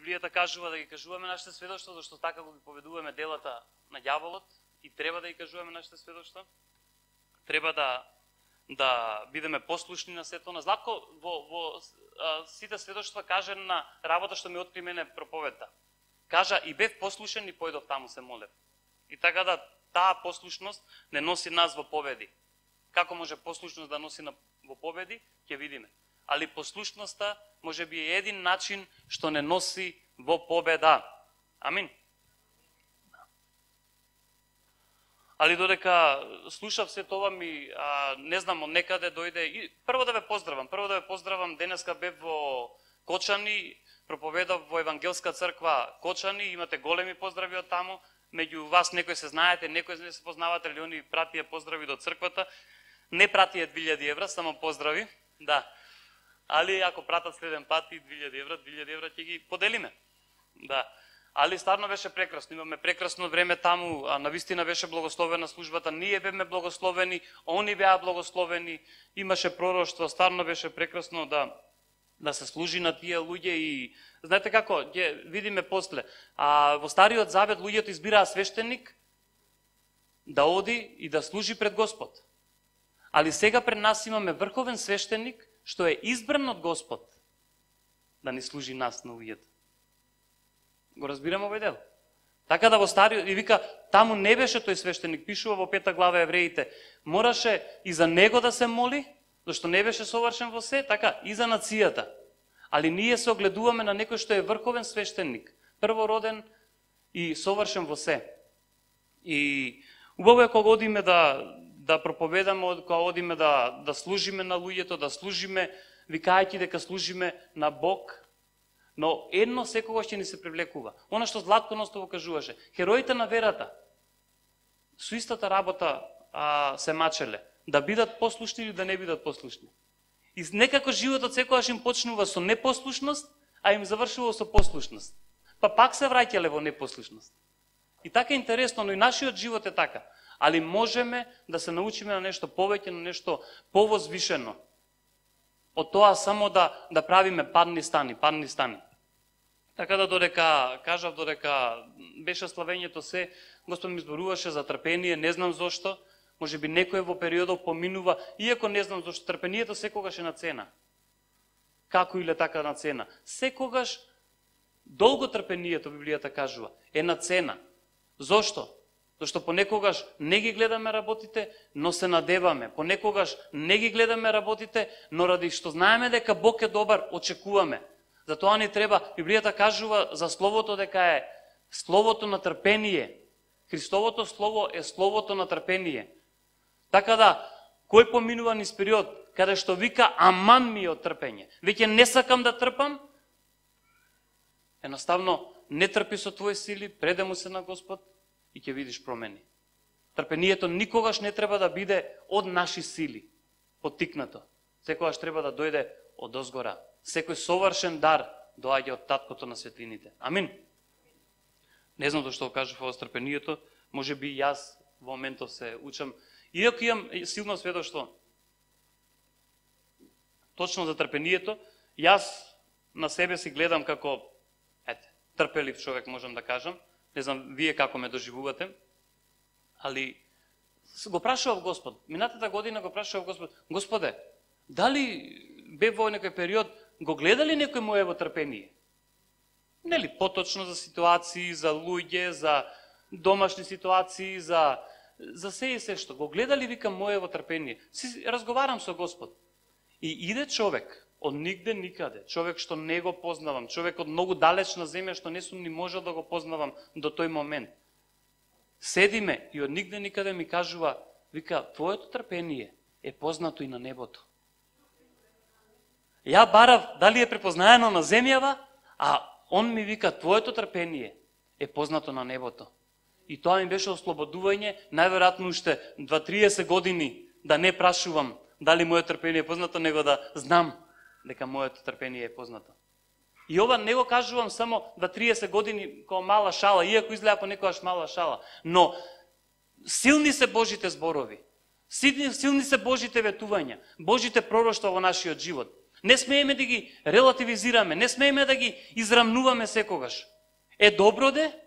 Библијата кажува да ги кажуваме нашите сведоштва, зашто така го поведуваме делата на ѓаволот и треба да ги кажуваме нашите сведоштва. Треба да бидеме послушни на сето. На Златко во сите сведоштва каже на работа што ми откри мене проповедта. Кажа и бев послушен и појдов таму се молев. И така да таа послушност не носи нас во победи. Како може послушност да носи во победи, ќе видиме. Али послушноста може би е един начин што не носи во победа. Амин. Али додека слушав се тоа ми, не знам, од некаде дојде. И прво да ве поздравам, денеска бев во Кочани, проповедав во Евангелска црква Кочани, имате големи поздрави од таму. Меѓу вас некои се знаете, некои не се познавате, или они пратија поздрави до црквата. Не пратија 2000 евра, само поздрави, да. Али ако пратат следен пат и 2000 евра ќе ги поделиме. Да. Али стварно беше прекрасно, имаме прекрасно време таму, а навистина беше благословена службата, ние бевме благословени, они беа благословени, имаше пророштво, стварно беше прекрасно да се служи на тие луѓе и знаете како, ќе видиме после. Во Стариот Завет луѓето избираа свештеник да оди и да служи пред Господ. Али сега пред нас имаме врховен свештеник што е избран од Господ да ни служи нас на луѓето. Го разбираме овој дел. Така да во Стариот, и вика, таму не беше тој свештеник, пишува во 5 глава Евреите, мораше и за него да се моли, зашто не беше совршен во се, така, и за нацијата. Али ние се огледуваме на некој што е врховен свештеник, првороден и совршен во се. И убаво е кога одиме да проповедаме, кога одиме да служиме на луѓето, да служиме, викајќи дека служиме на Бог. Но едно секогаш ќе ни се привлекува. Она што Златко Ностово кажуваше, хероите на верата со истата работа се мачеле, да бидат послушни или да не бидат послушни. И некако животот секогаш им почнува со непослушност, а им завршува со послушност. Па пак се враќале во непослушност. И така е интересно, но и нашиот живот е така. Али можеме да се научиме на нешто повеќе, на нешто повозвишено. Од тоа само да правиме падни стани. Така да кажав додека беше славењето се, Господ ми зборуваше за трпение, не знам зошто, може би некој во периодов поминува, иако не знам зошто, трпението секогаш е на цена. Како или така на цена. Секогаш долго трпението, Библијата кажува, е на цена. Зошто? Зашто понекогаш не ги гледаме работите, но се надеваме. Понекогаш не ги гледаме работите, но ради што знаеме дека Бог е добар, очекуваме. Затоа ни треба, Библијата кажува за Словото дека е Словото на трпение. Христовото Слово е Словото на трпение. Така да, кој поминува низ период, каде што вика, аман ми е од трпење. Веќе не сакам да трпам, едноставно не трпи со твои сили, преде му се на Господ, и ќе видиш промени. Трпението никогаш не треба да биде од наши сили, поттикнато. Секогаш треба да дојде од озгора. Секој совршен дар доаѓа од таткото на светлините. Амин. Не знам зашто кажав ово трпението, може би јас во моментов се учам. Иако имам силно сведоштво точно за трпението, јас на себе си гледам како трпелив човек, можам да кажам. Не знам вие како ме доживувате, али го прашував Господ. Минатата година го прашував Господ. Господе, дали бе во некој период, го гледали некој моево трпение? Нели, поточно за ситуации, за луѓе, за домашни ситуации, за се и се што. Го гледали, викам, моево трпение. Си разговарам со Господ. И иде човек, од нигде никаде, човек што не го познавам, човек од многу далечна земја што не сум ни можел да го познавам до тој момент. Седиме и од нигде никаде ми кажува, вика, твоето трпение е познато и на небото. Ја барав дали е препознаено на земјава, а он ми вика, твоето трпение е познато на небото. И тоа ми беше ослободување, најверојатно уште 20-30 години да не прашувам дали моето трпение е познато, него да знам дека моето трпение е познато. И ова не го кажувам само 20-30 години како мала шала, иако изгледа понекогаш мала шала, но силни се Божите зборови, силни се Божите ветувања, Божите пророштва во нашиот живот. Не смееме да ги релативизираме, не смееме да ги израмнуваме секогаш. Е добро де?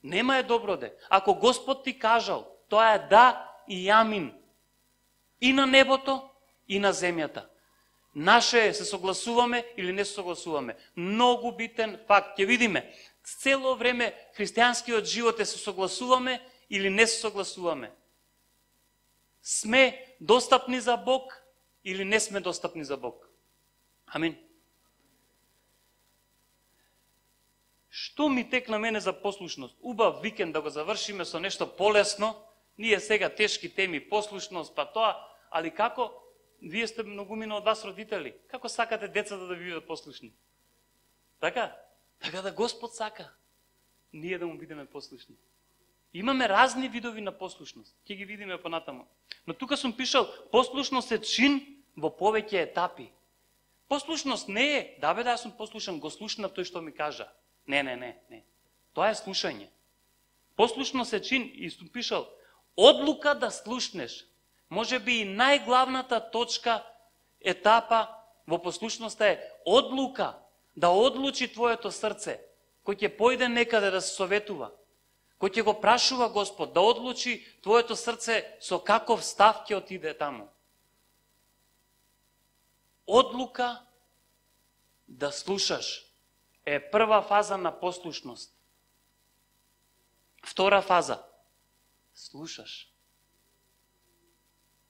Нема е добро де. Ако Господ ти кажал, тоа е да и амин. И на небото, и на земјата. Наше е, се согласуваме или не се согласуваме. Многу битен факт. Ќе видиме, цело време христијанскиот живот е се согласуваме или не се согласуваме. Сме достапни за Бог или не сме достапни за Бог. Амин. Што ми текна мене за послушност? Убав викенд да го завршиме со нешто полесно. Ние сега тешки теми, послушност, па тоа, али како? Вие сте многумина од вас родители. Како сакате децата да бидат послушни? Така? Така да Господ сака ние да му бидеме послушни. Имаме разни видови на послушност. Ќе ги видиме понатамо. Но тука сум пишал, послушност е чин во повеќе етапи. Послушност не е, да бе да сум послушан, го слушнав тој што ми кажа. Не. Тоа е слушање. Послушност е чин, и сум пишал, одлука да слушнеш. Може би и најглавната точка, етапа во послушноста е одлука, да одлучи твоето срце, кој ќе појде некаде да се советува, кој ќе го прашува Господ, да одлучи твоето срце со каков став ќе отиде таму. Одлука да слушаш е прва фаза на послушност. Втора фаза, слушаш.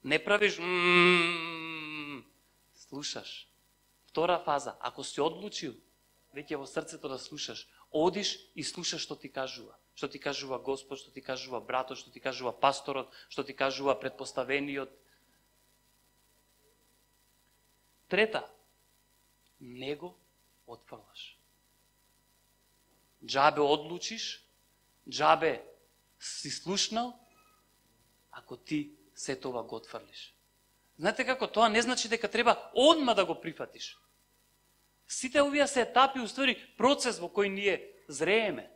Не правиш слушаш. Втора фаза, ако си одлучил веќе во срцето да слушаш, одиш и слушаш што ти кажува. Што ти кажува Господ, што ти кажува братот, што ти кажува пасторот, што ти кажува предпоставениот. Трета, не го отфрлаш. Джабе одлучиш, джабе си слушнал, ако ти се това го отфрлиш. Знаете како? Тоа не значи дека треба одма да го прифатиш. Сите овие се етапи, уствари, процес во кој ние зрееме.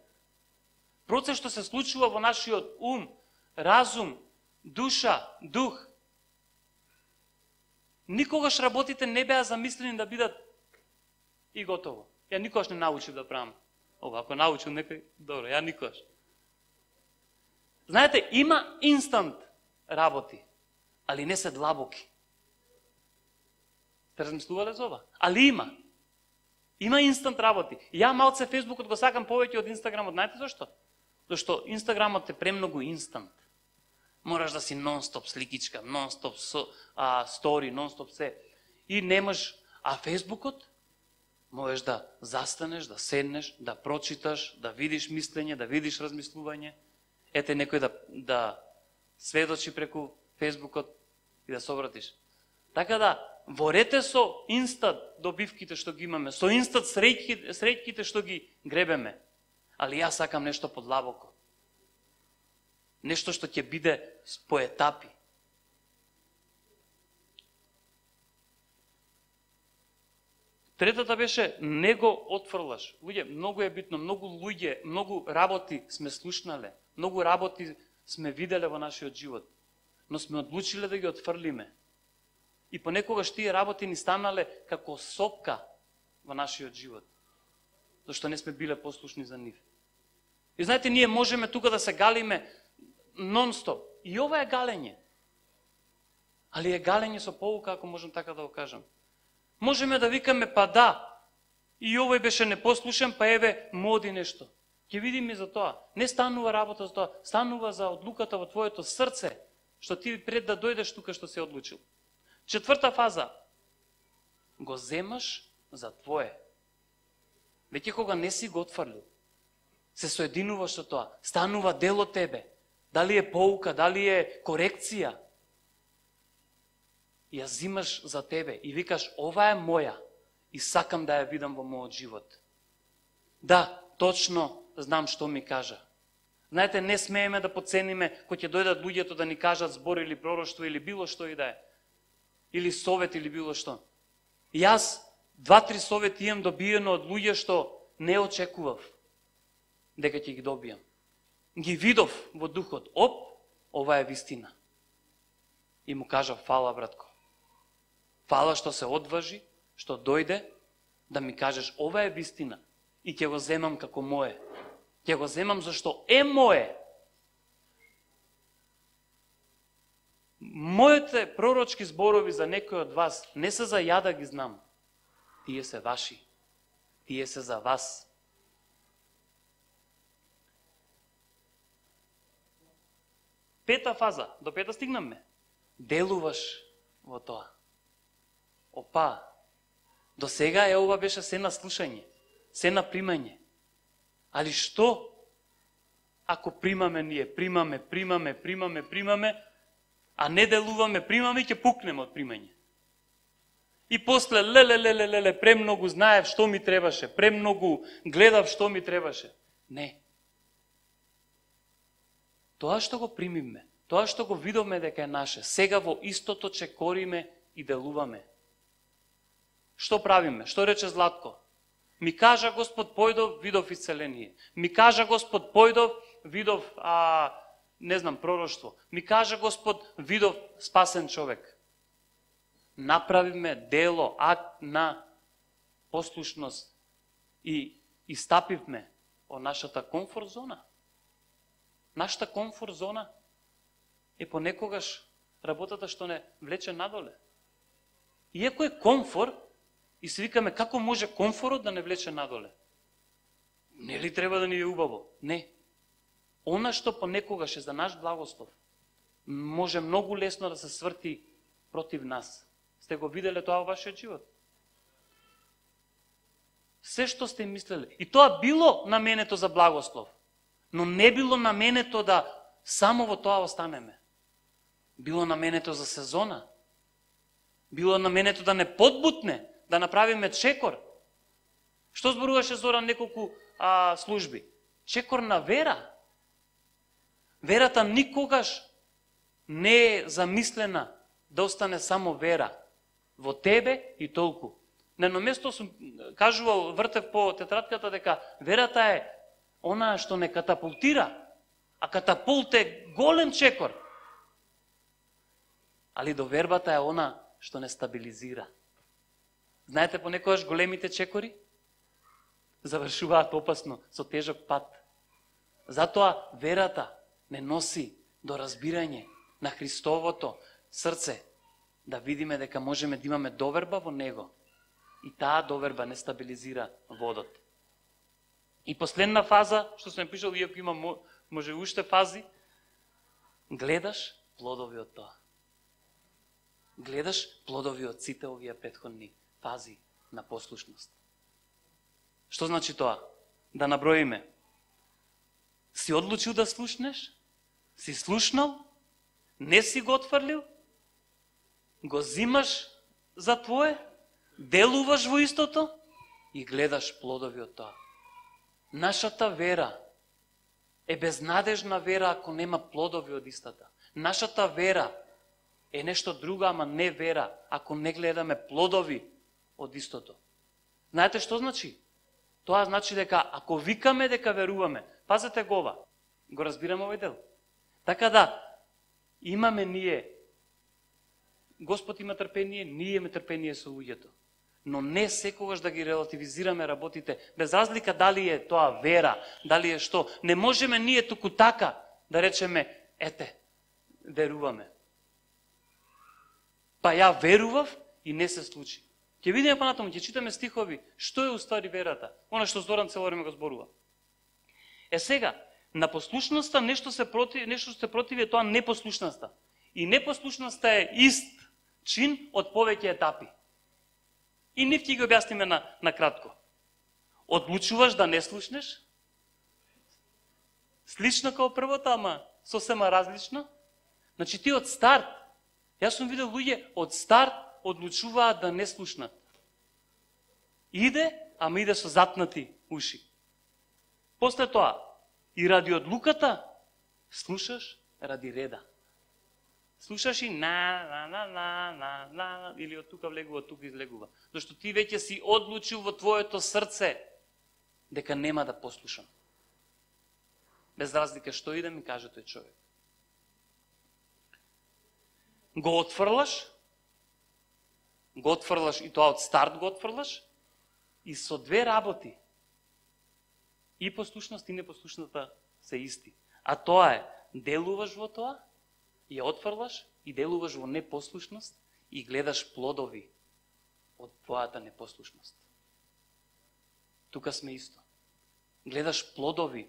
Процес што се случува во нашиот ум, разум, душа, дух. Никогаш работите не беа замислени да бидат и готово. Ја никогаш не научив да правам ова. Ако научил некој, добро, ја никогаш. Знаете, има инстант работи, али не се длабоки. Сте размислувале за ова? Али има. Има инстант работи. Ја малце Фейсбукот го сакам повеќе од Инстаграмот. Знаете зашто? Зашто Инстаграмот е премногу инстант. Мораш да си нон-стоп сликичка, нон-стоп стори, нон-стоп се. И немаш, а Фейсбукот можеш да застанеш, да седнеш, да прочиташ, да видиш мислење, да видиш размислување. Ете некој да сведочи преку Фейсбукот и да се обратиш. Така да, ворете со инстат добивките што ги имаме, со инстат среќките што ги гребеме. Али јас сакам нешто подлабоко. Нешто што ќе биде по етапи. Третата беше не го отфрлаш. Луѓе, многу е битно, многу луѓе, многу работи сме слушнале, многу работи сме виделе во нашиот живот, но сме одлучиле да ги отфрлиме. И понекогаш тие работи ни станале како сопка во нашиот живот, зашто не сме биле послушни за нив. И знаете, ние можеме тука да се галиме нон-стоп. И ова е галење. Али е галење со поука, ако можам така да го кажам. Можеме да викаме, па да, и овој беше непослушен, па еве, моди нешто. Ќе видиме за тоа. Не станува работа за тоа, станува за одлуката во твоето срце, што ти пред да дојдеш тука што се одлучил. Четврта фаза. Го земаш за твое. Веќе кога не си го отфрлил, се соединуваш со тоа, станува дел од тебе. Дали е поука, дали е корекција. Ја зимаш за тебе и викаш, ова е моја и сакам да ја видам во мојот живот. Да, точно знам што ми кажа. Знаете, не смееме да подцениме кој ќе дојдат луѓето да ни кажат збор или пророштво или било што и да е. Или совет или било што. Јас 2-3 совети имам добиено од луѓе што не очекував дека ќе ги добијам. Ги видов во духот. Ова е вистина. И му кажав, фала, братко. Фала што се одважи, што дојде да ми кажеш ова е вистина и ќе го земам како мое. Ќе го земам зашто е мое. Моите пророчки зборови за некој од вас не се за ја да ги знам. Тие се ваши. Тие се за вас. Пета фаза, до пета стигнаме. Делуваш во тоа. Опа, до сега ова беше се на слушање, се на примање. Али што ако примаме ние, примаме, а не делуваме, примаме и ќе пукнеме од примање. И после, леле, премногу знаев што ми требаше, премногу гледав што ми требаше. Не. Тоа што го примиме, тоа што го видовме дека е наше, сега во истото чекориме и делуваме. Што правиме? Што рече Златко? Ми кажа Господ појдов, видов исцеление. Ми кажа Господ појдов, видов, пророштво. Ми кажа Господ, видов спасен човек. Направиме дело, акт на послушност и стапивме од нашата комфорт зона. Нашата комфорт зона е понекогаш работата што не влече надоле. Иако е комфорт, и се викаме како може комфорот да не влече надоле. Нели треба да ни е убаво? Не. Она што понекогаш е за наш благослов, може многу лесно да се сврти против нас. Сте го виделе тоа во вашиот живот? Се што сте мислеле. И тоа било наменето за благослов. Но не било наменето да само во тоа останеме. Било наменето за сезона. Било наменето да не подбутне, да направиме чекор. Што зборуваше Зоран неколку служби? Чекор на вера. Верата никогаш не е замислена да остане само вера во тебе и толку. На едно место сум кажувал, вртев по тетратката дека верата е она што не катапултира, а катапулт е голем чекор. Али довербата е она што не стабилизира. Знаете, понекогаш големите чекори завршуваат опасно, со тежок пат. Затоа верата не носи до разбирање на Христовото срце, да видиме дека можеме да имаме доверба во Него. И таа доверба не стабилизира водот. И последна фаза, што сме пишал, иако има може уште фази, гледаш плодови од тоа. Гледаш плодови од сите овие претходни фази на послушност. Што значи тоа? Да наброиме. Си одлучил да слушнеш? Си слушнал? Не си го отфрлил? Го зимаш за твое? Делуваш во истото? И гледаш плодови од тоа. Нашата вера е безнадежна вера ако нема плодови од истата. Нашата вера е нешто друго, ама не вера, ако не гледаме плодови од истото. Знаете што значи? Тоа значи дека ако викаме дека веруваме, пазете го ова, го разбираме овој дел. Така да, имаме ние, Господ има трпение, ние имаме трпение со луѓето. Но не секогаш да ги релативизираме работите, без разлика дали е тоа вера, дали е што. Не можеме ние туку така да речеме, ете, веруваме. Па ја верував и не се случи. Ќе видиме понатаму, ќе читаме стихови, што е уствари верата. Она што Зоран цело време го зборува. Сега, на послушноста нешто се противи е тоа непослушноста. И непослушноста е ист чин од повеќе етапи. И нив ќе ги објасниме на кратко. Одлучуваш да не слушнеш? Слично како првото, ама сосема различно. Значи ти од старт, јас сум видел луѓе од старт одлучуваат да не слушнат. Иде, ама иде со затнати уши. После тоа, и ради одлуката, слушаш ради реда. Слушаш и или од тука влегува, од тука излегува. Зашто ти веќе си одлучил во твоето срце дека нема да послушам. Без разлика што и да ми каже тој човек. Го отфрлаш, го отфрлаш и тоа од старт го отфрлаш, и со две работи, и послушност и непослушната се исти. А тоа е, делуваш во тоа, ја отфрлаш и делуваш во непослушност и гледаш плодови од твојата непослушност. Тука сме исто. Гледаш плодови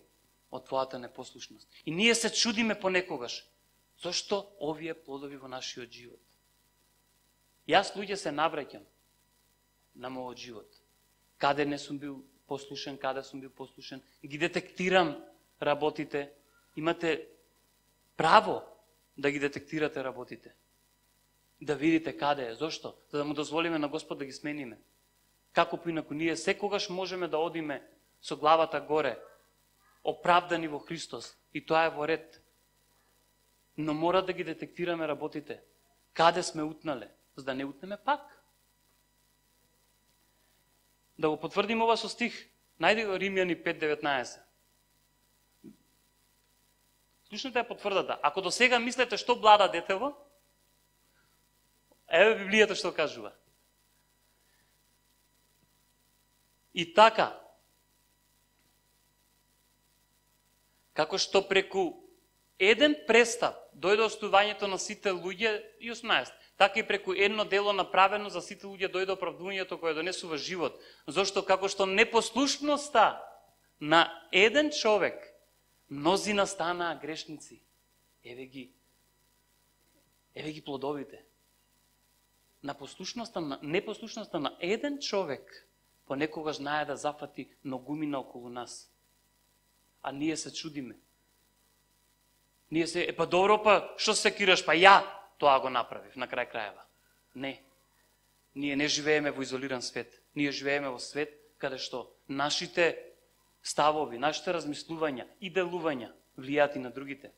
од твојата непослушност. И ние се чудиме понекогаш. Зошто овие плодови во нашиот живот? Јас, луѓе, се навраќам на мојот живот. Каде не сум бил послушен, каде сум бил послушен. Ги детектирам работите. Имате право да ги детектирате работите. Да видите каде е. Зошто? За да му дозволиме на Господ да ги смениме. Како поинаку ние секогаш можеме да одиме со главата горе, оправдани во Христос. И тоа е во ред. Но мора да ги детектираме работите. Каде сме утнале, за да не утнеме пак. Да го потврдим ова со стих. Најди го Римјани 5:19. Слушнете ја потврдата. Ако до сега мислете што блада детево, еве Библијата што кажува. И така, како што преку еден престап дојде оставувањето на сите луѓе, и 18, така и преку едно дело направено за сите луѓе дојде оправдувањето кое донесува живот. Зошто како што непослушноста на еден човек мнозина станаа грешници. Еве ги плодовите. На непослушноста на еден човек понекогаш знае да зафати многумина околу нас. А ние се чудиме. Ние се, па добро, па што се кираш, па ја тоа го направив на крај крајева. Не. Ние не живееме во изолиран свет. Ние живееме во свет каде што нашите ставови, нашите размислувања и делувања влијаат и на другите.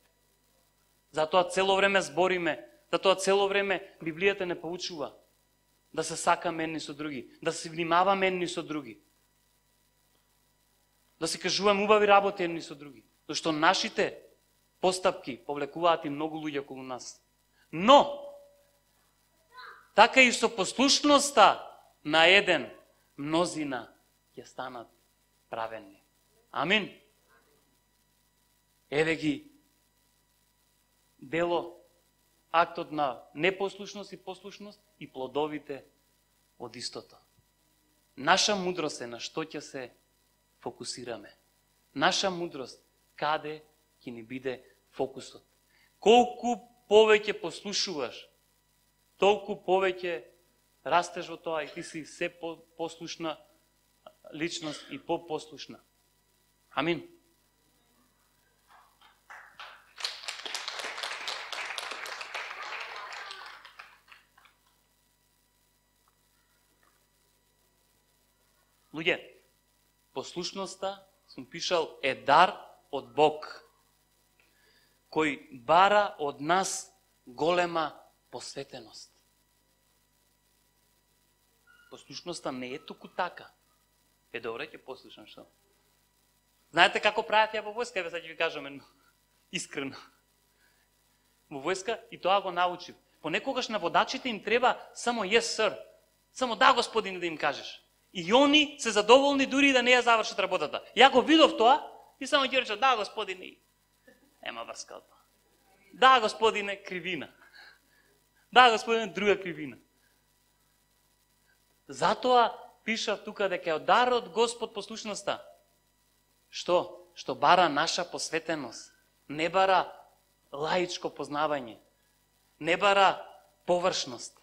Затоа цело време збориме, затоа цело време Библијата не поучува да се сакаме едни со други, да се внимаваме едни со други, да се кажуваме убави работи едни со други, зашто нашите постапки повлекуваат и многу луѓе околу нас. Но, така и со послушноста на еден, мнозина ќе станат праведни. Амин. Еве ги дело, актот на непослушност и послушност и плодовите од истото. Наша мудрост е на што ќе се фокусираме. Наша мудрост каде ќе ни биде фокусот. Колку повеќе послушуваш, толку повеќе растеш во тоа и ти си се послушна личност и попослушна. Амин. Луѓе, послушноста, сум пишал, е дар од Бог, кој бара од нас голема посветеност. Послушноста не е туку така. Добре, ќе послушам што. Знаете како прават ја во војска? Еве сега ќе ви кажам едно искрено. Во војска и тоа го научив. Понекогаш на водачите им треба само yes sir. Само да, господине, да им кажеш. И они се задоволни дури да не ја завршат работата. Ја го видов тоа и само ќе рече да, господине. Ема врска од тоа. Да, господине, кривина. Да, господине, друга кривина. Затоа пишав тука дека е дар од Господ послушноста. Што? Што бара наша посветеност. Не бара лаичко познавање. Не бара површност.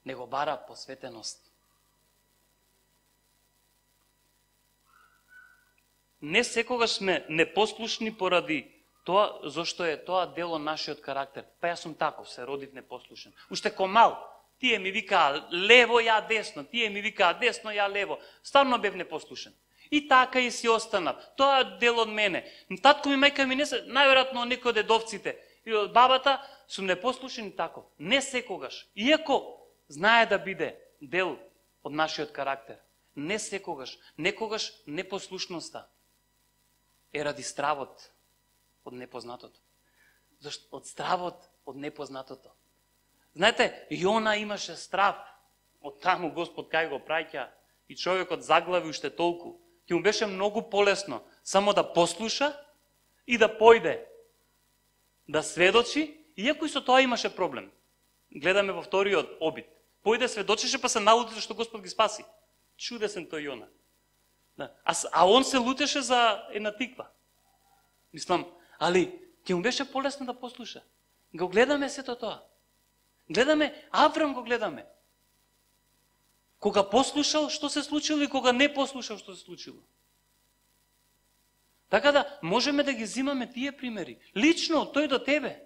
Него бара посветеност. Не секогаш сме непослушни поради тоа, зашто е тоа дело нашиот карактер. Па јас сум таков, се родив непослушен. Уште ко мал, тие ми викаа лево, ја десно, тие ми викаа десно, ја лево. Ставно бев непослушен. И така и си останав. Тоа е дел од мене. Татко ми, мајка ми не се, најверојатно некој од дедовците и од бабата сум непослушен и тако. Не секогаш. Иако знае да биде дел од нашиот карактер. Не секогаш. Некогаш непослушноста е ради стравот од непознатото. Зашто од стравот од непознатото. Знаете, Јона имаше страв од таму Господ кај го праќа и човекот заглави уште толку, ќе му беше многу полесно само да послуша и да појде, да сведочи, иако и со тоа имаше проблем. Гледаме во вториот обид. Појде, сведочеше, па се налути што Господ ги спаси. Чудесен тој Јона. Да. А он се лутеше за една тиква. Мислам, али ќе му беше полесно да послуша. Го гледаме сето тоа. Гледаме, Аврам го гледаме. Кога послушал, што се случило, и кога не послушал, што се случило. Така да, можеме да ги взимаме тие примери. Лично, тој до тебе.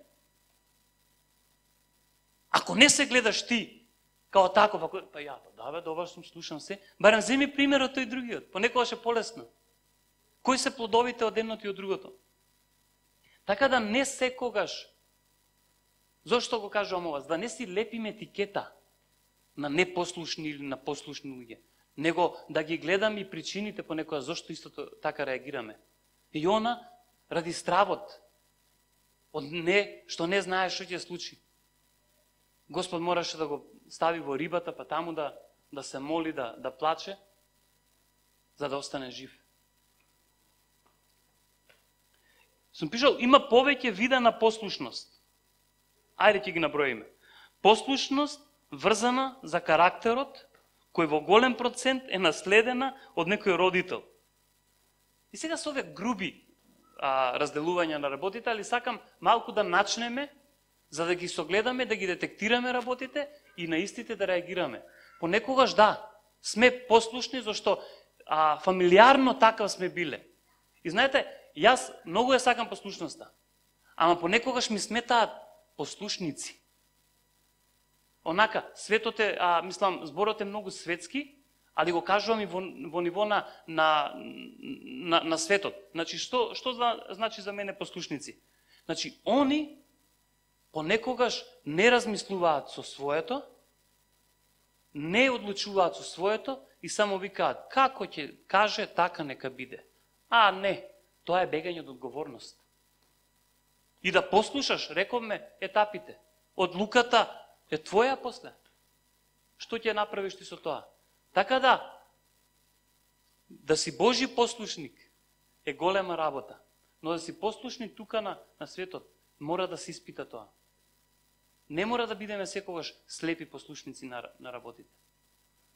Ако не се гледаш ти, као таков, па ја, да добар сум, слушам се, барем земи пример од тој другиот, понекогаш е полесно. Кои се плодовите од едното и од другото? Така да не секогаш, зошто го кажувам ова, да не си лепиме етикета на непослушни или на послушни луѓе, него да ги гледам и причините понекогаш зошто истото така реагираме. Јона, ради стравот, од што не знае што ќе случи, Господ мораше да го стави во рибата, па таму да се моли, да плаче, за да остане жив. Сум пишал, има повеќе вида на послушност. Ајде ќе ги наброиме. Послушност врзана за карактерот, кој во голем процент е наследена од некој родител. И сега со овие груби разделувања на работите, али сакам малку да начнеме, за да ги согледаме, да ги детектираме работите и на истите да реагираме. Понекогаш да, сме послушни, зашто фамилиарно такав сме биле. И знаете, јас многу ја сакам послушноста, ама понекогаш ми сметаат послушници. Онака, светот е, мислам, зборот е многу светски, али го кажувам и во ниво на светот. Значи, што значи за мене послушници? Значи, они понекогаш не размислуваат со своето, не одлучуваат со своето и само викаат, како ќе каже, така нека биде. Не, тоа е бегање од одговорност. И да послушаш, рековме, етапите. Одлуката е твоја после. Што ќе направиш ти со тоа? Така да си Божи послушник е голема работа. Но да си послушник тука на светот, мора да се испита тоа. Не мора да бидеме секогаш слепи послушници на работите.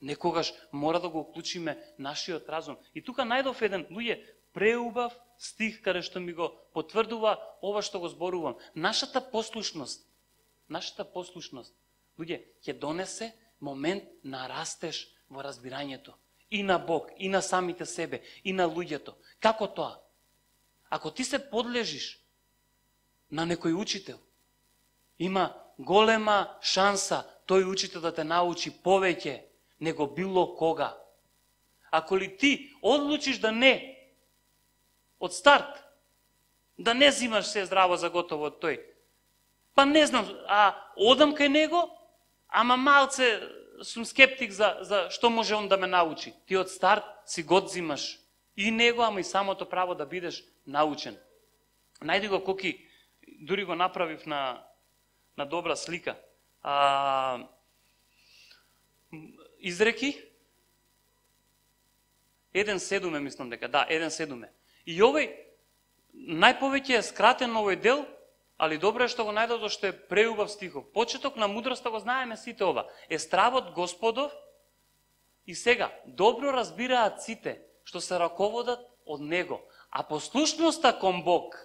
Некогаш мора да го уклучиме нашиот разум. И тука најдов еден, луѓе, преубав стих каде што ми го потврдува ова што го зборувам. Нашата послушност, луѓе, ќе донесе момент на растеж во разбирањето. И на Бог, и на самите себе, и на луѓето. Како тоа? Ако ти се подлежиш на некој учител, има голема шанса тој учител да те научи повеќе него било кога. Ако ли ти одлучиш да не, од старт, да не зимаш се здраво за готово од тој, па не знам, одам кај него, ама малце сум скептик за што може он да ме научи. Ти од старт си го зимаш и него, ама и самото право да бидеш научен. Најди го Коки, дури го направив на добра слика. Изреки 1.7 мислам дека, 1.7. И овој најповеќе е скратен овој дел, али добро е што го најдов, што е преубав стихов. Почеток на мудроста го знаеме сите ова. Е стравот Господов и сега добро разбираат сите што се раководат од него, а послушноста кон Бог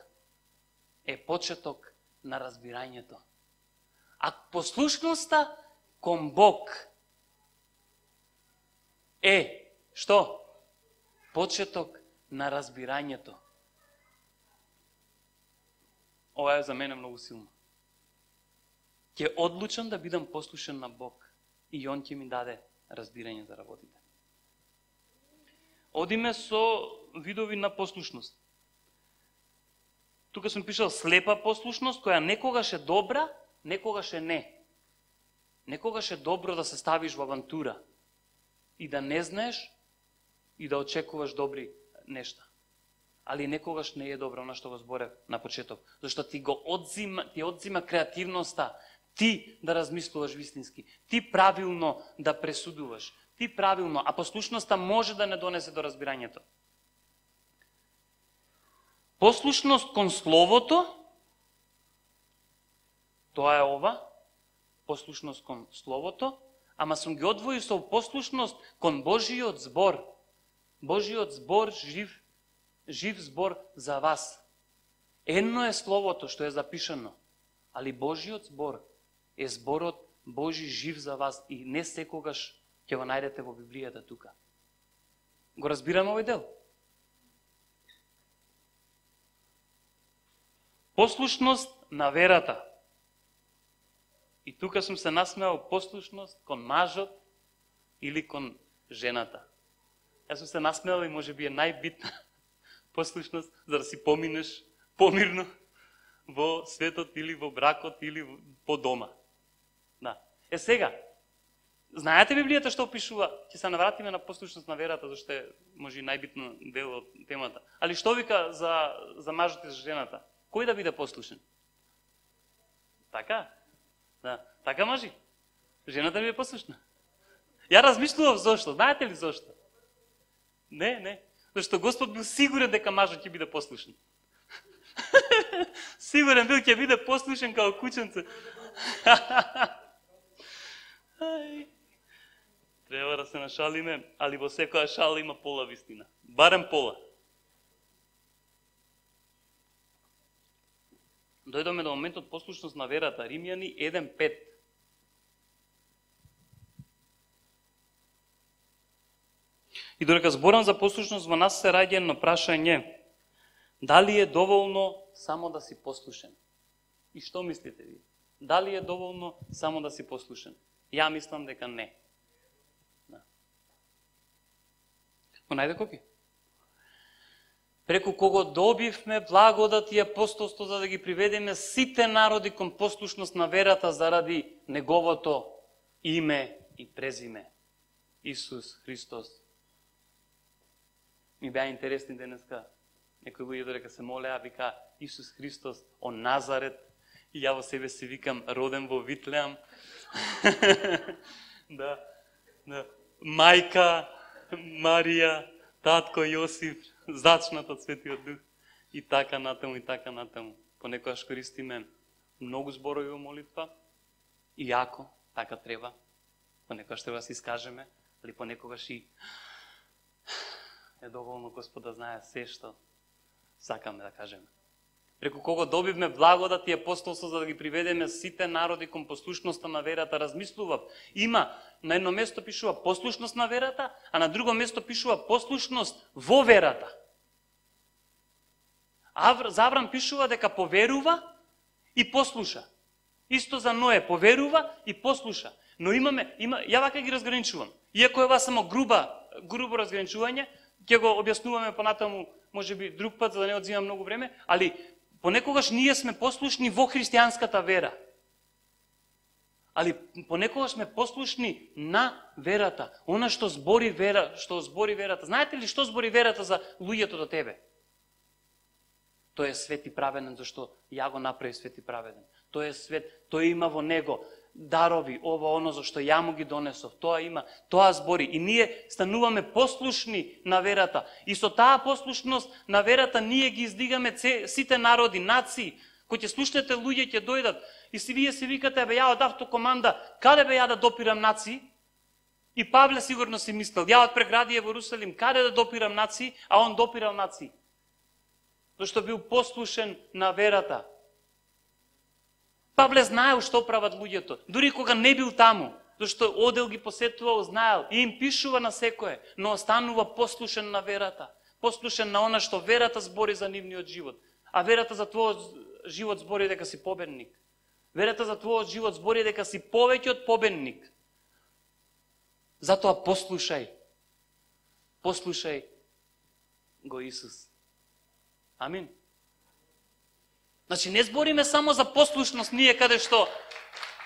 е почеток на разбирањето. А послушноста кон Бог е што? Почеток на разбирањето. Ова е за мене многу силно. Ќе одлучам да бидам послушен на Бог и Он ќе ми даде разбирање за работите. Одиме со видови на послушност. Тука сум пишал слепа послушност, која некогаш е добра, некогаш е не. Некогаш е добро да се ставиш во авантура и да не знаеш и да очекуваш добри нешта. Али некогаш не е добро, на што го зборев на почеток. Зашто ти одзима креативноста, Ти да размислуваш вистински. Ти правилно да пресудуваш. Ти правилно. А послушноста може да не донесе до разбирањето. Послушност кон Словото, тоа е ова, послушност кон Словото, ама сум ги одвоил со послушност кон Божиот збор. Божиот збор, жив збор за вас. Едно е Словото што е запишано, али Божиот збор е зборот Божи жив за вас и не секогаш ќе го најдете во Библијата тука. Го разбираме овој дел? Послушност на верата. И тука сум се насмеал послушност кон мажот или кон жената. Јас сум се насмеал и може би е најбитна послушност за да си поминеш помирно во светот или во бракот или по дома. Да. Сега, знаете Библијата што опишува? Ќе се навратиме на послушност на верата, зашто е може и најбитно дел од темата. Али што вика за мажот и за жената? Кој да биде послушен? Така? Да. Така мажи? Жената ми е послушна. Ја размислував зошто. Знаете ли зошто? Не. Зашто Господ бил сигурен дека мажот ќе биде послушен. Сигурен бил ќе биде послушен као кученце. Треба да се нашалиме, али во секоја шала има пола вистина. Барем пола. Дојдоме до моментот послушност на верата. Римјани 1:5. И додека зборам за послушност, во нас се раѓа едно прашање. Дали е доволно само да си послушен? И што мислите ви? Дали е доволно само да си послушен? Ја мислам дека не. Да. Но најде кој? Преку кого добивме благодат и апостолство за да ги приведеме сите народи кон послушност на верата заради неговото име и презиме. Исус Христос. Ми беа интересни денеска. Некои луѓе додека се молеа, вика Исус Христос од Назарет. И ја во себе си викам роден во Витлеам. Да. Мајка Марија, татко Јосиф, зачнат од Светиот Дух. И така натаму, и така натаму. Понекогаш користиме многу зборови во молитва. И јако, така треба. Понекогаш треба да се искажеме, али понекогаш и е доволно Господ да знае се што сакаме да кажеме. Преку кого добивме благодат и апостолство за да ги приведеме сите народи кон послушноста на верата, размислував. Има, на едно место пишува послушност на верата, а на друго место пишува послушност во верата. За Аврам пишува дека поверува и послуша. Исто за Ное, поверува и послуша. Но ја вака ги разграничувам. Иако е ова само грубо разграничување, ќе го објаснуваме понатаму, можеби друг пат, за да не одзима многу време, али понекогаш ние сме послушни во христијанската вера. Али понекогаш сме послушни на верата. Она што збори верата. Знаете ли што збори верата за луѓето до тебе? Тој е свет и праведен, зашто ја го направи свет и праведен. Тој е свет, тој има во него дарови, оно зашто ја му ги донесов. Тоа има, тоа збори. И ние стануваме послушни на верата. И со таа послушност на верата ние ги издигаме сите народи, нации. Кои ќе слушнете луѓе ќе дојдат и вие си викате, ја од автокоманда, каде бе ја да допирам нации? И Павле сигурно си мислел, ја од преградија во Ерусалим, каде да допирам нации? А он допирал нации. Зашто бил послушен на верата. Павле знаел што прават луѓето, дури кога не бил таму, зашто одел ги посетувал, знаел и им пишува на секое, но останува послушен на верата, послушен на она што верата збори за нивниот живот. А верата за твојот живот збори дека си победник. Верата за твојот живот збори дека си повеќе од победник. Затоа послушај го Исус. Амин. Значи, не збориме само за послушност ние каде што,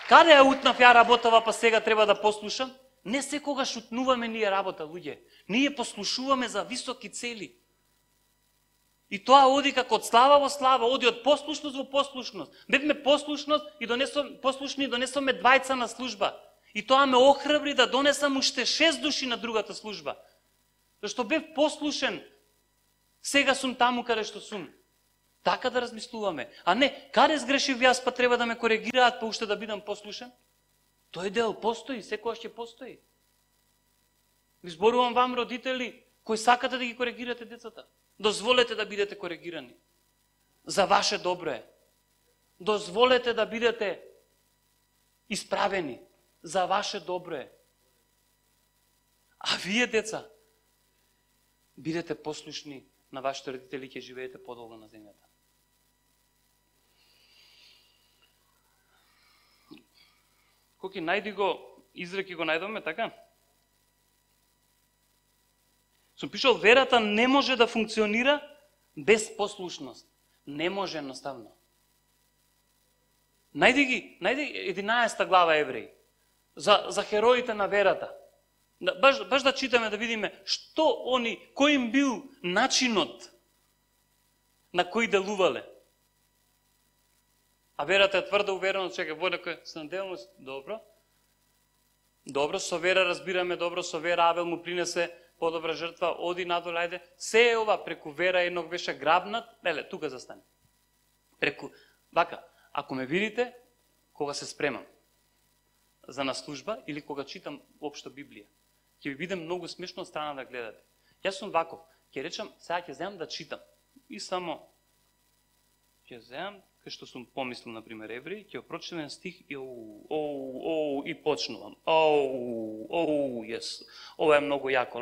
каде ја утнав ја работава, па сега треба да послушам. Не секогаш утнуваме ние работа, луѓе. Ние послушуваме за високи цели. И тоа оди како од слава во слава, оди од послушност во послушност. Бевме послушни и донесоме двајца на служба. И тоа ме охрабри да донесам уште 6 души на другата служба. Зашто бев послушен, сега сум таму каде што сум. Така да размислуваме. А не, каде сгрешив јас, па треба да ме коригираат, па уште да бидам послушен? Тој дел постои, секојаш ќе постои. Ви зборувам вам, родители, кои сакате да ги коригирате децата. Дозволете да бидете коригирани. За ваше добро е. Дозволете да бидете исправени. За ваше добро е. А вие, деца, бидете послушни на вашите родители, ќе живеете подолго на земјата. Коки најди го, изреки го најдоме, така? Сум пишал, верата не може да функционира без послушност. Не може едноставно. Најди 11 глава Евреи, за хероите на верата. Баш да читаме, да видиме што они, кој им бил начинот на кој делувале. А верата е тврда увереност, чека, во некој снабделност, добро. Добро, со вера разбираме, добро, со вера Авел му принесе подобра жртва, оди надоле, ајде. Се е ова, преку вера едног беше грабнат, тука застане. Вака, ако ме видите, кога се спремам за на служба или кога читам општо Библија, ќе ви биде многу смешно од страна да гледате. Јас сум ваков, ќе речам, сега ќе земам да читам. И само ќе земам, кај што сум помислил, например, Евреи, ќе прочитам стих и и почнувам. Јес. Ова е многу јако.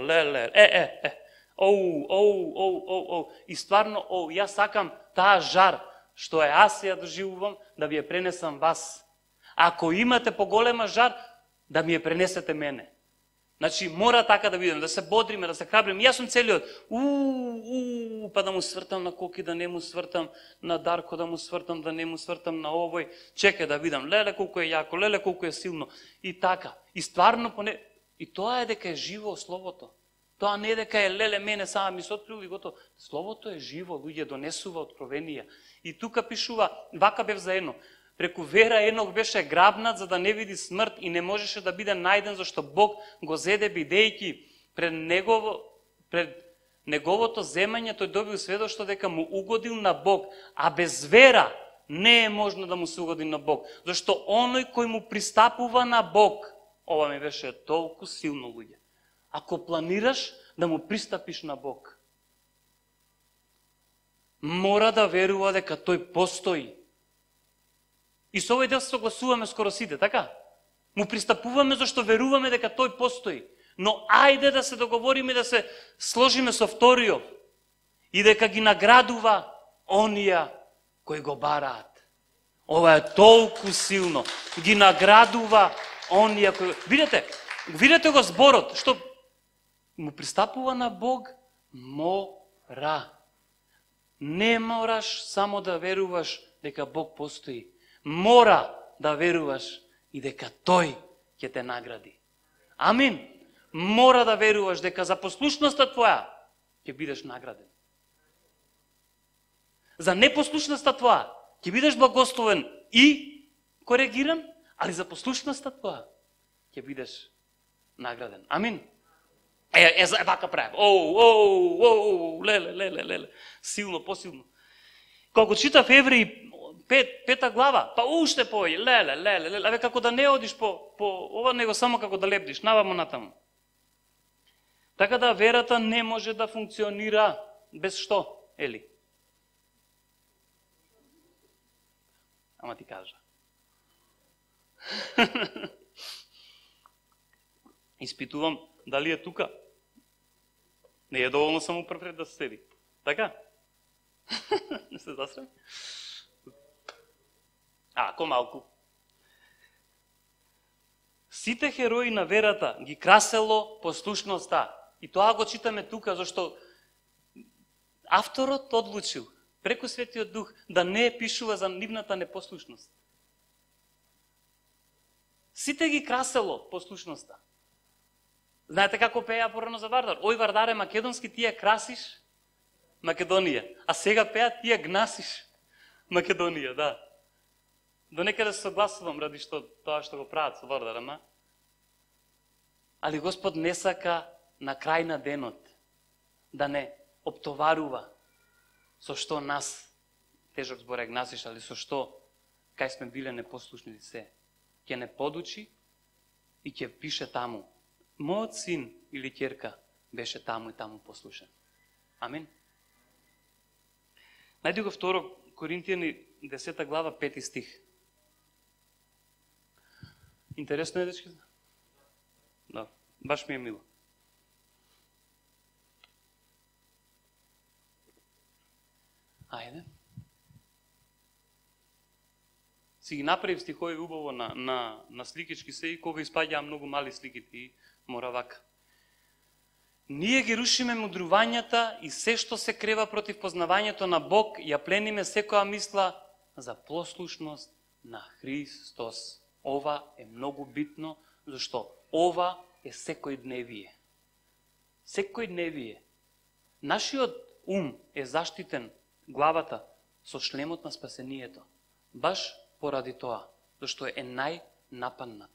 И стварно, јас сакам таа жар што е аз ја доживувам, да ви ја пренесам вас. Ако имате поголема жар, да ми ја пренесете мене. Значи, мора така да видим, да се бодриме, да се храбриме. Јас сум целиот, па да му свртам на Коки, да не му свртам на Дарко, да му свртам, да не му свртам на овој. Чекај да видам, леле колку е јако, леле колку е силно. И така. И стварно, и тоа е дека е живо Словото. Тоа не е дека е леле мене сама ми се открил и готово. Словото е живо, луѓе, донесува откровенија. И тука пишува, вака бев заедно. Преку вера Енох беше грабнат за да не види смрт и не можеше да биде најден зашто Бог го зеде бидејќи пред неговото земање тој добил сведоштво дека му угодил на Бог, а без вера не е можно да му се угоди на Бог, зашто оној кој му пристапува на Бог, ова ми беше толку силно, луѓе. Ако планираш да му пристапиш на Бог, мора да верува дека тој постои. И со овој дел се согласуваме скоро сите, така? Му пристапуваме зашто веруваме дека тој постои. Но ајде да се договориме да се сложиме со вториот и дека ги наградува онија кои го бараат. Ова е толку силно. Ги наградува онија кои... Видете го зборот, што му пристапува на Бог, мора. Не мораш само да веруваш дека Бог постои. Мора да веруваш и дека Тој ќе те награди. Амин. Мора да веруваш дека за послушноста твоја ќе бидеш награден. За непослушноста твоја ќе бидеш благословен и коригиран, али за послушноста твоја ќе бидеш награден. Амин. Вака правим. Леле. Силно, посилно. Кога читав Евреи 5 глава, па уште пој, леле, како да не одиш по ова, него само како да лепдиш, навамо натаму. Така да верата не може да функционира без што, Ели? Ама ти кажа. Испитувам дали е тука. Не е доволно само пред да седи. Така? Не се засрам? Ко малку. Сите херои на верата ги красело послушноста. И тоа го читаме тука, зашто авторот одлучил преку Светиот Дух да не пишува за нивната непослушност. Сите ги красело послушноста. Знаете како пеја порано за Вардар? Ој, Вардаре, македонски ти ја красиш Македонија. А сега пеат ти ја гнасиш Македонија, да. До некаде се согласувам ради тоа што го прават со Вардар, ама. Али Господ не сака на крај на денот да не оптоварува со што нас, тежок збор е гнасиш, али со што кај сме биле непослушни лице. Ќе не подучи и ќе пише таму. Мојот син или ќерка беше таму и таму послушен. Амин. Најди го 2 Коринтијани 10 глава 5 стих. Интересно е, дечки? Да, баш ми е мило. Ајде. Си ги направив стихови убаво на сликички се и кога испаѓаа многу мали сликите и мора вака. Ние ги рушиме мудрувањата и се што се крева против познавањето на Бог, ја плениме секоја мисла за послушност на Христос. Ова е многу битно, зашто ова е секојдневие. Секојдневие. Нашиот ум е заштитен, главата, со шлемот на спасението. Баш поради тоа, зашто е најнападнат.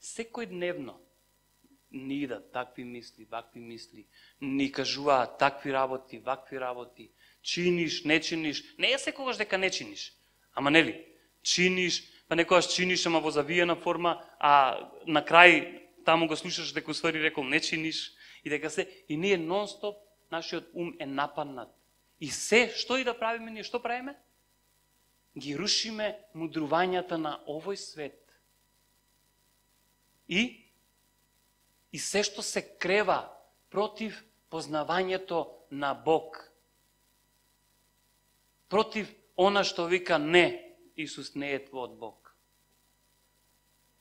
Секојдневно ни идат такви мисли, вакви мисли, ни кажуваат такви работи, вакви работи, чиниш, не чиниш, не е секогаш дека не чиниш, ама нели, чиниш, па некогаш чиниш, ама во завиена форма, а на крај таму го слушаш дека усвари рекол не чиниш, и дека се, и ние нон-стоп, нашиот ум е нападнат. И се, што и да правиме, ние што правиме? Ги рушиме мудрувањата на овој свет. И се што се крева против познавањето на Бог. Против она што вика не, Исус не е твојот Бог.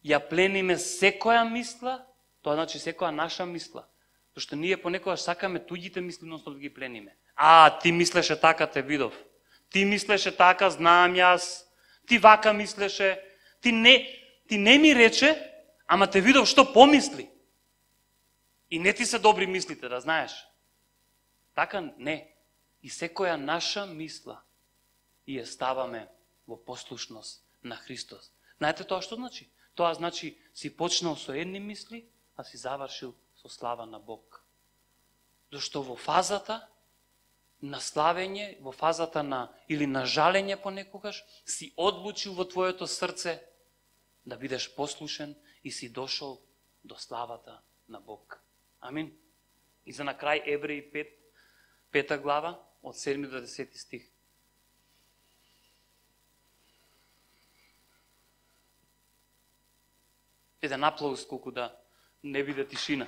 Ја плениме секоја мисла, тоа значи секоја наша мисла. Зашто ние понекогаш сакаме туѓите мисли, но да ги плениме. Ти мислеше така, те видов. Ти мислеше така, знаам јас. Ти вака мислеше. Ти не ми рече, ама те видов што помисли. И не ти се добри мислите, да знаеш. Така не. И секоја наша мисла и ја ставаме во послушност на Христос. Знаете тоа што значи? Тоа значи си почнал со едни мисли, а си завршил со слава на Бог. Зашто во фазата на славење, во фазата на или на жалење понекогаш, си одлучил во твоето срце да бидеш послушен и си дошол до славата на Бог. Амин. И за на крај Евреи 5 глава, од 7 до 10 стих. Еден аплауз, колку да не биде тишина.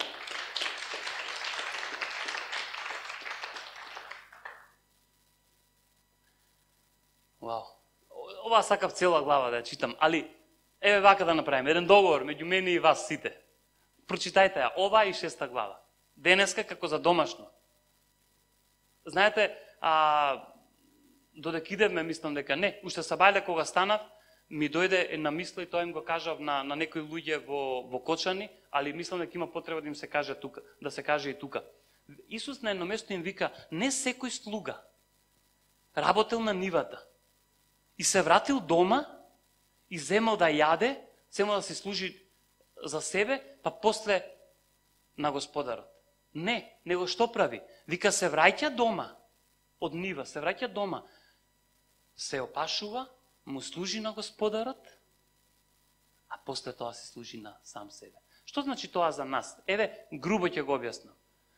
Вау. Ова сакав цела глава да ја читам, али еве вака да направиме. Еден договор меѓу мене и вас сите. Прочитајте ја, ова и 6 глава. Денеска како за домашно. Знаете, додека идевме, мислам дека не, уште сабајле кога станав, ми дојде една мисла и тоа им го кажав на некои луѓе во Кочани, али мислам дека има потреба да им се каже тука, да се каже и тука. Исус на едно место им вика, не секој слуга работел на нивата и се вратил дома и земал да јаде, земал да се служи за себе, па после на господарот. Не, него што прави? Вика се враќа дома, од нива, се враќа дома, се опашува, му служи на господарот, а после тоа се служи на сам себе. Што значи тоа за нас? Еве, грубо ќе го објаснам.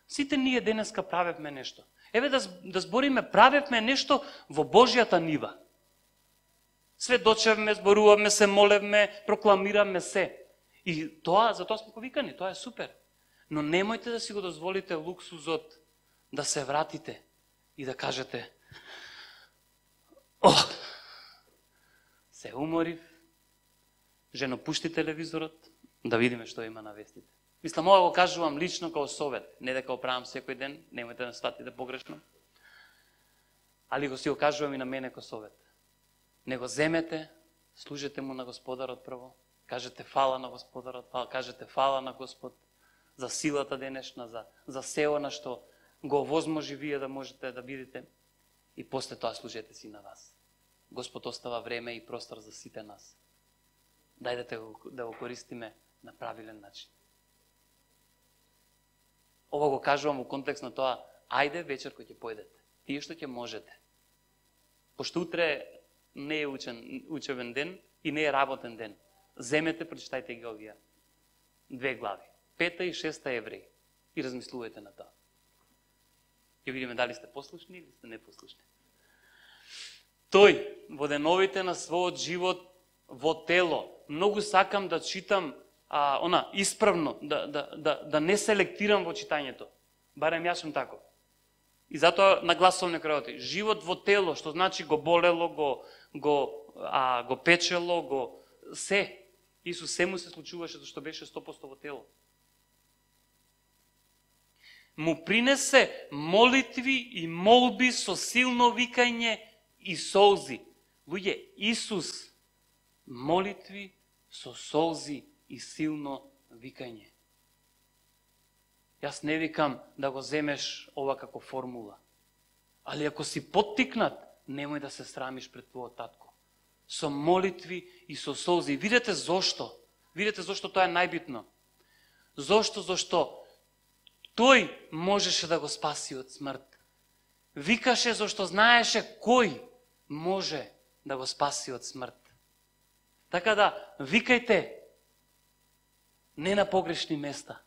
Сите ние денеска правевме нешто. Еве да збориме, правевме нешто во Божјата нива. Сведочевме, зборуваме, се молевме, прокламираме се. И тоа, за тоа сме повикани, тоа е супер. Но немојте да си го дозволите луксузот да се вратите и да кажете се уморив, жено пушти телевизорот, да видиме што има на вестите. Мислам, ова го кажувам лично као совет, не дека го правам секој ден, немојте да сватите погрешно. Али го си го кажувам и на мене као совет. Не го земете, служете му на Господарот прво, кажете фала на Господарот, кажете фала на Господ за силата денешна, за се она што го овозможи вие да можете да бидете и после тоа служете си на вас. Господ остава време и простор за сите нас. Дајдете да го користиме на правилен начин. Ова го кажувам у контекст на тоа, ајде вечер кој ќе појдете. Тие што ќе можете. Пошто утре не е учебен ден и не е работен ден. Земете, прочитајте ги овие 2 глави. 5 и 6 Евреи. И размислувајте на тоа. Ќе видиме дали сте послушни или сте непослушни. Тој во деновите на својот живот во тело, многу сакам да читам исправно, да не селектирам во читањето. Барем јас сум тако. И затоа нагласувам некои живот во тело, што значи го болело, го печело, го се. Исус се му се случуваше зашто беше 100% во тело. Му принесе молитви и молби со силно викање и солзи. Луѓе, Исус молитви со солзи и силно викање. Јас не викам да го земеш ова како формула. Али ако си поттикнат, немој да се срамиш пред твојот татко. Со молитви и со солзи. Видете зошто? Видете зошто тоа е најбитно. Зошто тој можеше да го спаси од смрт. Викаше зашто знаеше кој може да го спаси од смрт. Така да, викајте не на погрешни места.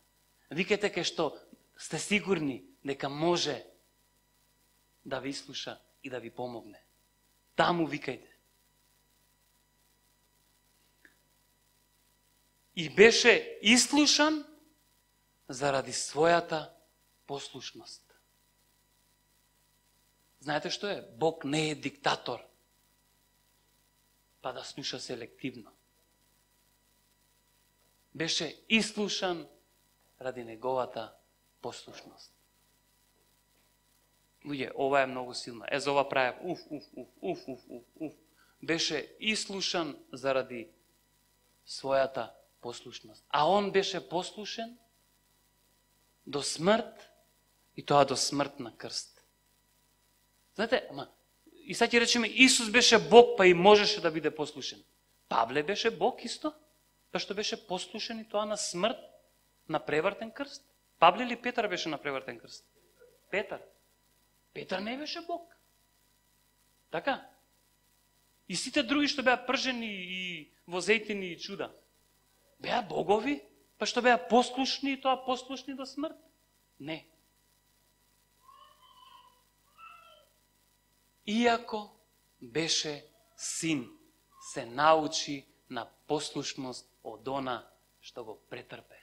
Викајте кај што сте сигурни дека може да ви слуша и да ви помогне. Таму викајте. И беше ислушан заради својата послушност. Знаете што е? Бог не е диктатор, па да слуша селективно. Беше ислушан ради неговата послушност. Луѓе, ова е многу силно. За ова правев уф. Беше ислушан заради својата послушност. А он беше послушен до смрт и тоа до смрт на крст. Знаете, и сега ќе речеме, Исус беше Бог, па и можеше да биде послушен. Павле беше Бог исто, па што беше послушен и тоа на смрт, на превртен крст. Павле или Петар беше на превртен крст? Петар. Петар не беше Бог. Така? И сите други што беа пржени и возејтини и чуда, беа богови, па што беа послушни и тоа послушни до смрт? Не. Иако беше син, се научи на послушност од она што го претрпе.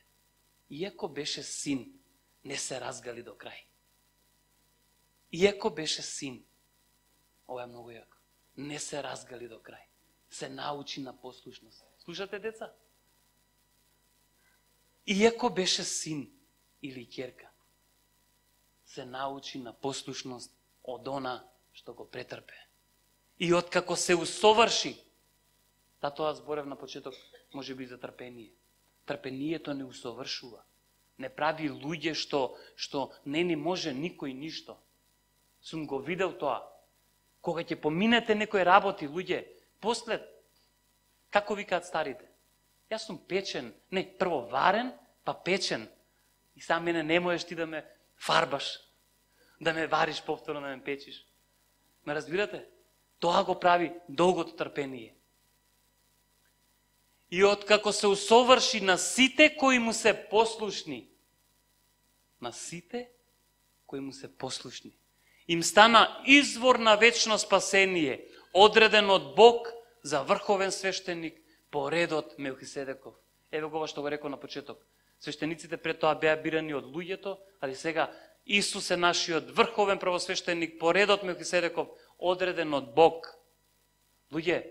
Иако беше син, не се разгали до крај. Иако беше син, ова е многу јако, не се разгали до крај. Се научи на послушност. Слушате, деца? Иако беше син или ќерка, се научи на послушност од она што го претрпе. И откако се усоврши, тоа зборев на почеток, може би за трпение. Трпението не усовршува. Не прави луѓе што не ни може никој ништо. Сум го видел тоа. Кога ќе поминете некои работи, луѓе, после, како викаат старите, јас сум печен, не, прво варен, па печен. И сам мене не можеш ти да ме фарбаш, да ме вариш повторно, да ме печиш. Ме разбирате? Тоа го прави долгото трпение. И откако се усоврши на сите кои му се послушни, на сите кои му се послушни, им стана извор на вечно спасение, одреден од Бог за врховен свештеник по редот Мелхиседеков. Еве го што го рекол на почеток. Свештениците пред тоа беа бирани од луѓето, али сега Исус е нашиот врховен правосвештеник по редот Мелхиседеков, одреден од Бог. Луѓе,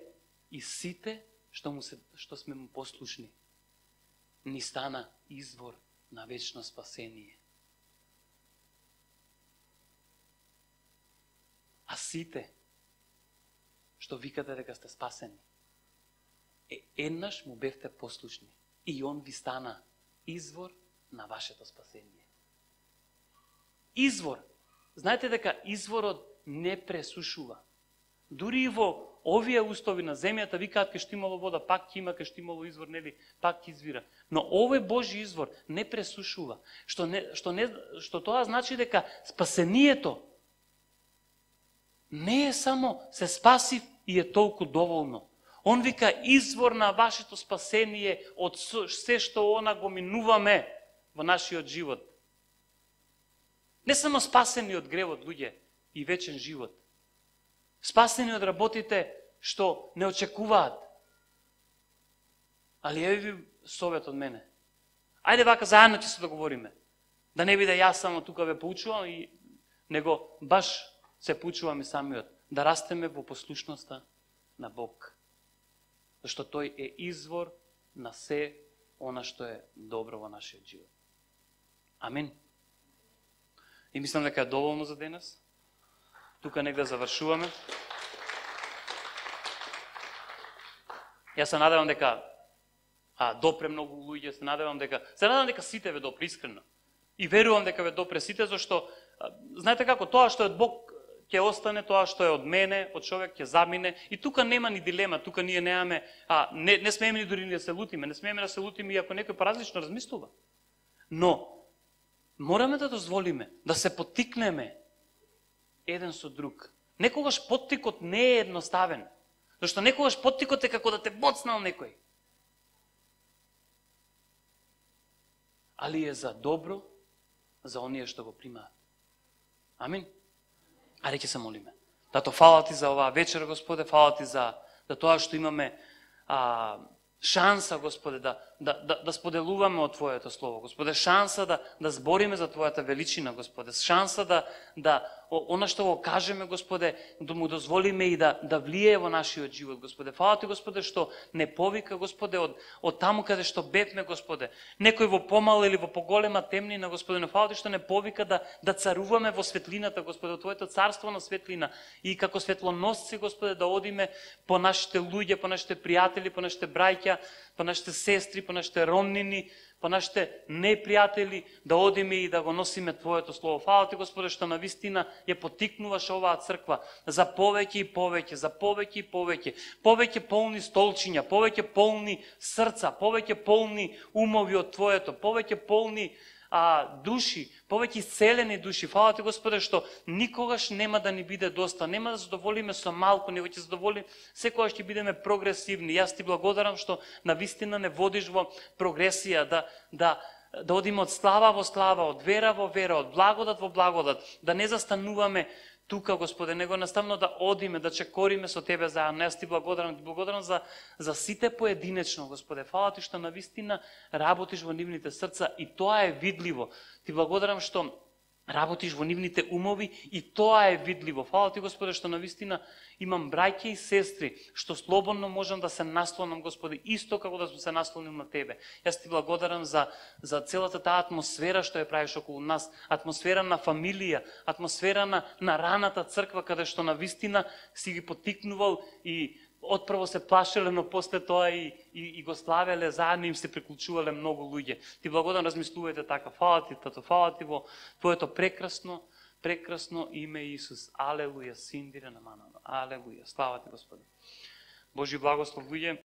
и сите што сме му послушни, ни стана извор на вечно спасение. А сите што викате дека сте спасени, еднаш му бевте послушни и он ви стана извор на вашето спасение. Извор, знаете дека изворот не пресушува. Дури и во овие устови на земјата викаат ке што имало вода, пак ќе има, ке што имало извор, нели, пак ќе извира. Но овој Божи извор не пресушува. Што тоа значи дека спасението не е само се спасив и е толку доволно. Он вика извор на вашето спасение од се што она го минуваме во нашиот живот. Не само спасени од гревот луѓе и вечен живот. Спасени од работите што не очекуваат. Али еве ви совет од мене. Ајде вака заедно ќе се договориме. Да не биде јас само тука ве поучувам, него баш се поучуваме самиот. Да растеме во послушноста на Бог. Зашто тој е извор на се она што е добро во нашиот живот. Амин. И мислам дека е доволно за денес. Тука негде завршуваме. Јас се надевам дека допре многу луѓе, се надевам дека сите ве допре искрено. И верувам дека ве допре сите, зашто знаете како тоа што е од Бог ќе остане, тоа што е од мене, од човек ќе замине, и тука нема ни дилема, тука ние немаме, не смееме ни дури да се лутиме, не смееме да се лутиме и ако некој поразлично размислува. Но мораме да дозволиме да се поттикнеме еден со друг. Некогаш поттикот не е едноставен, зашто некогаш поттикот е како да те боцнал некој. Али е за добро за оние што го примаат. Амин. Ајде ќе се молиме. Тато, фала ти за оваа вечер, Господе, фала ти за тоа што имаме шанса, Господе, да споделуваме од Твоето Слово. Господе, шанса да збориме за Твојата величина, Господе. Шанса да она што го кажеме, Господе, да му дозволиме и да влие во нашиот живот, Господе. Фала ти, Господе, што не повика, Господе, од таму каде што бевме, Господе. Некој во помала или во поголема темнина, Господе, но фала ти што не повика да царуваме во светлината, Господе, во Твоето царство на светлина. И како светлоносци, Господе, да одиме по нашите луѓе, по нашите пријатели, по нашите браќа, по нашите сестри, по нашите роднини, по нашите непријатели, да одиме и да го носиме Твоето Слово. Фала ти, Господе, што навистина ја поттикнуваш оваа црква за повеќе и повеќе, за повеќе и повеќе, повеќе полни столчиња, повеќе полни срца, повеќе полни умови од Твоето, повеќе полни души, повеќе исцелени души. Фала ти, Господе, што никогаш нема да ни биде доста, нема да задоволиме со малку, него ќе задоволиме, секогаш ќе бидеме прогресивни. Јас ти благодарам што навистина не водиш во прогресија, да одиме од слава во слава, од вера во вера, од благодат во благодат, да не застануваме тука, Господе, него наставно да одиме, да чекориме со Тебе заедно. Јас ти благодарам за сите поединечно, Господе. Фала ти што навистина работиш во нивните срца и тоа е видливо. Ти благодарам што работиш во нивните умови и тоа е видливо. Фала ти, Господе, што навистина имам браќа и сестри, што слободно можам да се наслонам, Господи, исто како да сум се наслонил на Тебе. Јас ти благодарам за целата таа атмосфера што ја правиш околу нас, атмосфера на фамилија, атмосфера на раната црква, каде што навистина си ги поттикнувал и отпрво се плашеле, но после тоа и го славеле, заедно им се приклучувале многу луѓе. Ти благодарам, размислувајте така. Фала ти, Тато, фала ти во Твоето прекрасно име Исус. Алелуја, синдире на манано. Алелуја. Слава ти, Господи. Божи благослов, луѓе.